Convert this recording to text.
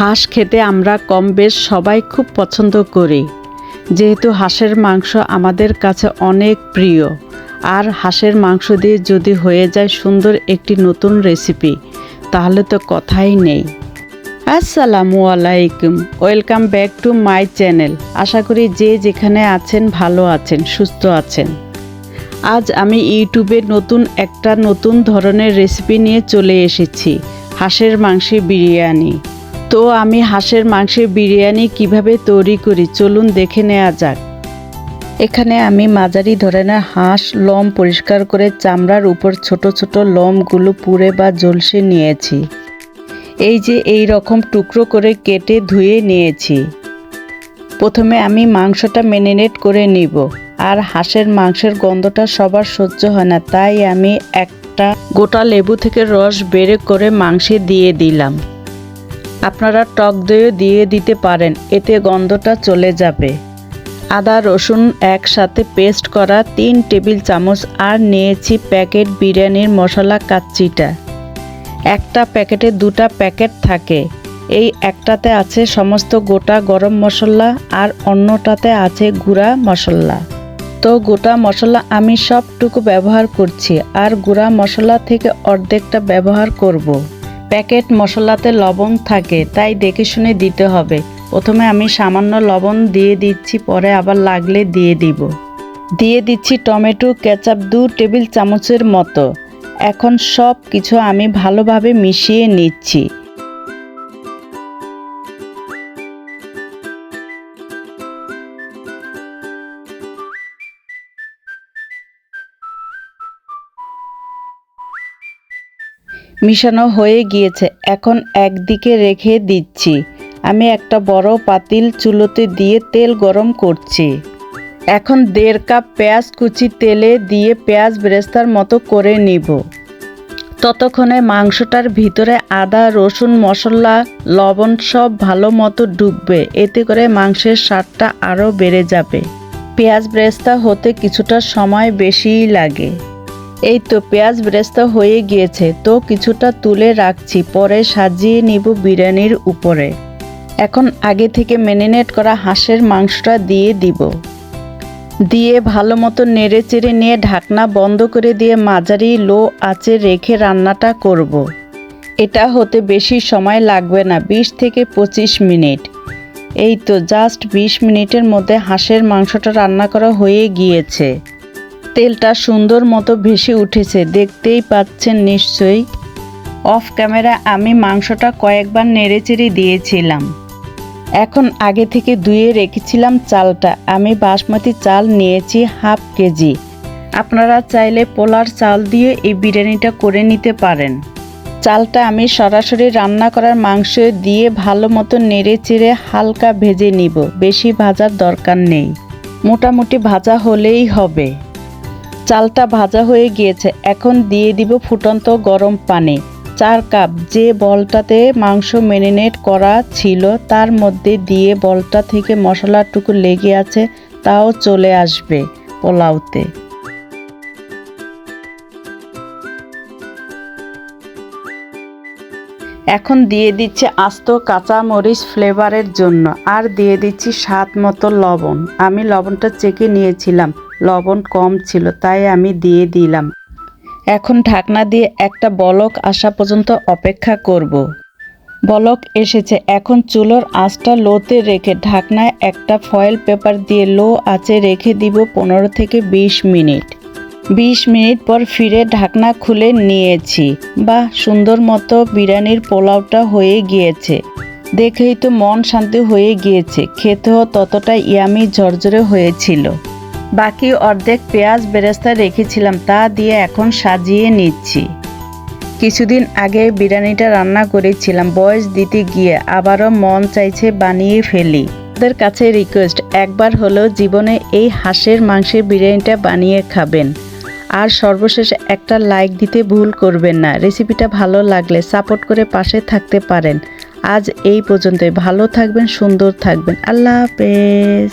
হাঁস খেতে আমরা কম বেশ সবাই খুব পছন্দ করি, যেহেতু হাঁসের মাংস আমাদের কাছে অনেক প্রিয়। আর হাঁসের মাংস দিয়ে যদি হয়ে যায় সুন্দর একটি নতুন রেসিপি, তাহলে তো কথাই নেই। আসসালামু আলাইকুম, welcome back to my channel. আশা করি যে যেখানে আছেন ভালো আছেন, সুস্থ আছেন। আজ আমি ইউটিউবে নতুন ধরনের রেসিপি নিয়ে চলে এসেছি, হাঁসের মাংসের বিরিয়ানি। তো আমি হাঁসের মাংসের বিরিয়ানি কিভাবে তৈরি করি চলুন দেখে নেওয়া যাক। এখানে আমি মাঝারি ধরনের হাঁস লোম পরিষ্কার করে চামড়ার উপর ছোট ছোট লোমগুলো পুড়ে বা ঝলসে নিয়েছি। এই যে এই রকম টুকরো করে কেটে ধুয়ে নিয়েছি। প্রথমে আমি মাংসটা ম্যারিনেট করে নিব। আর হাঁসের মাংসের গন্ধটা সবার সহ্য হয় না, তাই আমি একটা গোটা লেবু থেকে রস বের করে মাংসে দিয়ে দিলাম। আপনারা টক দইও দিয়ে দিতে পারেন, এতে গন্ধটা চলে যাবে। আদা রসুন একসাথে পেস্ট করা 3 টেবিল চামচ, আর নিয়েছি প্যাকেট বিরিয়ানির মশলা কাচ্চিটা। একটা প্যাকেটে 2টা প্যাকেট থাকে, এই একটাতে আছে সমস্ত গোটা গরম মশলা আর অন্যটাতে আছে গুঁড়া মশলা। তো গোটা মশলা আমি সবটুকু ব্যবহার করছি, আর গুঁড়া মশলা থেকে অর্ধেকটা ব্যবহার করব। প্যাকেট মশলাতে লবণ থাকে, তাই দেখে শুনে দিতে হবে। প্রথমে আমি সামান্য লবণ দিয়ে দিচ্ছি, পরে আবার লাগলে দিয়ে দিব। দিয়ে দিচ্ছি টমেটো কেচাপ 2 টেবিল চামচের মতো। এখন সব কিছু আমি ভালোভাবে মিশিয়ে নিচ্ছি। মিশানো হয়ে গিয়েছে, এখন একদিকে রেখে দিচ্ছি। আমি একটা বড় পাতিল চুলোতে দিয়ে তেল গরম করছি। এখন 1.5 কাপ পেঁয়াজ কুচি তেলে দিয়ে পেঁয়াজ বেরেস্তার মতো করে নিব। ততক্ষণে মাংসটার ভিতরে আদা রসুন মশলা লবণ সব ভালো মতো ঢুকবে, এতে করে মাংসের স্বাদটা আরও বেড়ে যাবে। পেঁয়াজ বেরেস্তা হতে কিছুটা সময় বেশিই লাগে। এই তো পেঁয়াজ বেরেস্তা হয়ে গিয়েছে, তো কিছুটা তুলে রাখছি, পরে সাজিয়ে নিব বিরিয়ানির উপরে। এখন আগে থেকে ম্যারিনেট করা হাঁসের মাংসটা দিয়ে দিব। দিয়ে ভালো মতো নেড়ে চেড়ে নিয়ে ঢাকনা বন্ধ করে দিয়ে মাঝারি লো আঁচে রেখে রান্নাটা করব। এটা হতে বেশি সময় লাগবে না, 20 থেকে 25 মিনিট। এই তো জাস্ট 20 মিনিটের মধ্যে হাঁসের মাংসটা রান্না করা হয়ে গিয়েছে। তেলটা সুন্দর মতো ভেসে উঠেছে, দেখতেই পাচ্ছেন নিশ্চয়ই। অফ ক্যামেরা আমি মাংসটা কয়েকবার নেড়েচেড়ে দিয়েছিলাম। এখন আগে থেকে ধুয়ে রেখেছিলাম চালটা। আমি বাসমতি চাল নিয়েছি 1/2 কেজি। আপনারা চাইলে পোলার চাল দিয়ে এই বিরিয়ানিটা করে নিতে পারেন। চালটা আমি সরাসরি রান্না করার মাংস দিয়ে ভালো মতো নেড়েচেড়ে হালকা ভেজে নিব, বেশি ভাজার দরকার নেই, মোটামুটি ভাজা হলেই হবে। চালটা ভাজা হয়ে গিয়েছে, এখন দিয়ে দিব ফুটন্ত গরম পানি। 4 কাপ যে বলটাতে মাংস ম্যারিনেট করা ছিল তার মধ্যে দিয়ে বলটা থেকে মশলাটুকু লেগে আছে তাও চলে আসবে পোলাওতে। এখন দিয়ে দিচ্ছি আস্ত কাঁচা মরিচ ফ্লেভারের জন্য, আর দিয়ে দিচ্ছি স্বাদ মতো লবণ। আমি লবণটা চেখে নিয়েছিলাম, লবণ কম ছিল তাই আমি দিয়ে দিলাম। এখন ঢাকনা দিয়ে একটা বলক আসা পর্যন্ত অপেক্ষা করব। বলক এসেছে, এখন চুলোর আঁচটা লোতে রেখে ঢাকনায় একটা ফয়েল পেপার দিয়ে লো আঁচে রেখে দিব 15 থেকে 20 মিনিট। 20 মিনিট পর ফিরে ঢাকনা খুলে নিয়েছি। বাহ, সুন্দর মতো বিরিয়ানির পোলাওটা হয়ে গিয়েছে। দেখেই তো মন শান্তি হয়ে গিয়েছে, খেতেও ততটা ইয়ামি ঝরঝরে হয়েছিল। বাকি অর্ধেক পেঁয়াজ বেরেস্তা রেখেছিলাম, তা দিয়ে এখন সাজিয়ে নিচ্ছি। কিছুদিন আগে বিরিয়ানিটা রান্না করেছিলাম, বয়স দিতে গিয়ে আবারও মন চাইছে বানিয়ে ফেলি। আপনাদের কাছে রিকোয়েস্ট, একবার হলেও জীবনে এই হাঁসের মাংসের বিরিয়ানিটা বানিয়ে খাবেন। আর সর্বশেষ একটা লাইক দিতে ভুল করবেন না। রেসিপিটা ভালো লাগলে সাপোর্ট করে পাশে থাকতে পারেন। আজ এই পর্যন্তই, ভালো থাকবেন, সুন্দর থাকবেন, আল্লাহ হাফেজ।